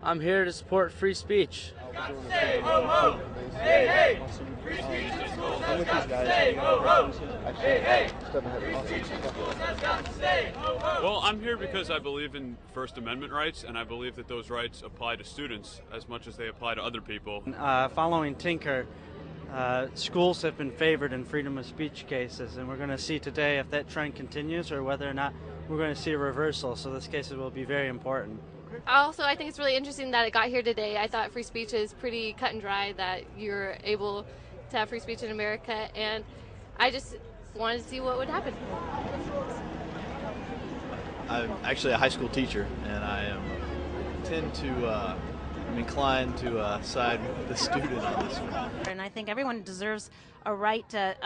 I'm here to support free speech. Say ho ho! Hey hey! Free speech in schools has got to stay ho ho! Hey hey! Free speech in schools has got to stay ho ho! Well, I'm here because I believe in First Amendment rights, and I believe that those rights apply to students as much as they apply to other people. Following Tinker, schools have been favored in freedom of speech cases, and we're going to see today if that trend continues or whether or not we're going to see a reversal. So this case will be very important. Also, I think it's really interesting that it got here today. I thought free speech is pretty cut and dry, that you're able to have free speech in America, and I just wanted to see what would happen. I'm actually a high school teacher, and I'm inclined to side with the student on this one. And I think everyone deserves a right to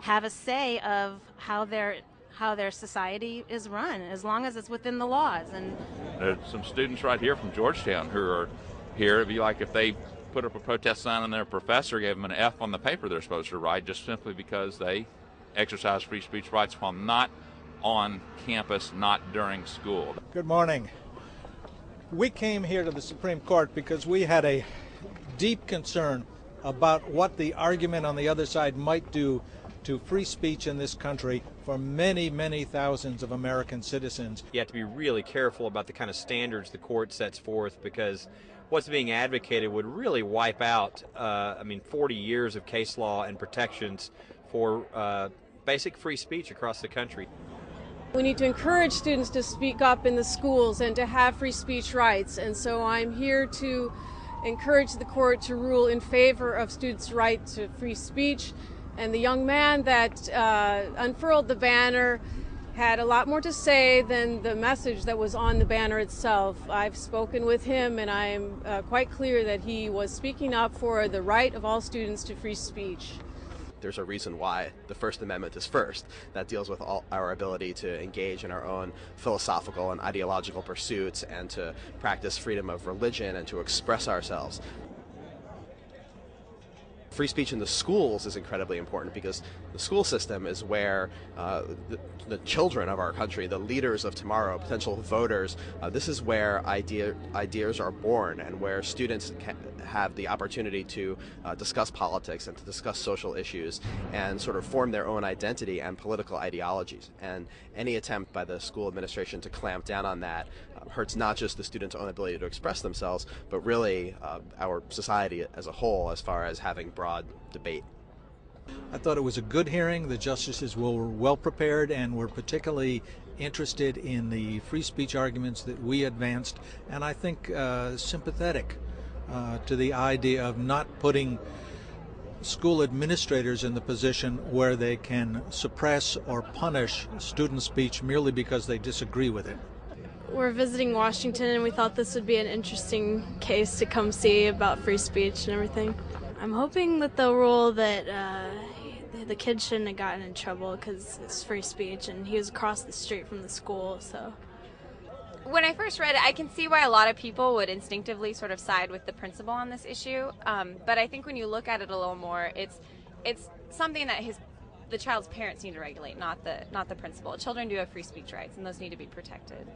have a say of how their society is run, as long as it's within the laws. And there's some students right here from Georgetown who are here. It'd be like if they put up a protest sign and their professor gave them an F on the paper they're supposed to write just simply because they exercise free speech rights while not on campus, not during school. Good morning. We came here to the Supreme Court because we had a deep concern about what the argument on the other side might do to free speech in this country for many, many thousands of American citizens. You have to be really careful about the kind of standards the court sets forth, because what's being advocated would really wipe out 40 years of case law and protections for basic free speech across the country. We need to encourage students to speak up in the schools and to have free speech rights, and so I'm here to encourage the court to rule in favor of students' right to free speech. And the young man that unfurled the banner had a lot more to say than the message that was on the banner itself. I've spoken with him, and I am quite clear that he was speaking up for the right of all students to free speech. There's a reason why the First Amendment is first. That deals with all our ability to engage in our own philosophical and ideological pursuits and to practice freedom of religion and to express ourselves. Free speech in the schools is incredibly important because the school system is where the children of our country, the leaders of tomorrow, potential voters, this is where ideas are born and where students have the opportunity to discuss politics and to discuss social issues and sort of form their own identity and political ideologies. And any attempt by the school administration to clamp down on that hurts not just the students' own ability to express themselves, but really our society as a whole as far as having broad debate. I thought it was a good hearing. The justices were well prepared and were particularly interested in the free speech arguments that we advanced, and I think sympathetic to the idea of not putting school administrators in the position where they can suppress or punish student speech merely because they disagree with it. We're visiting Washington, and we thought this would be an interesting case to come see about free speech and everything. I'm hoping that they'll rule that the kid shouldn't have gotten in trouble because it's free speech, and he was across the street from the school, so. When I first read it, I can see why a lot of people would instinctively sort of side with the principal on this issue, but I think when you look at it a little more, it's something that the child's parents need to regulate, not the principal. Children do have free speech rights, and those need to be protected.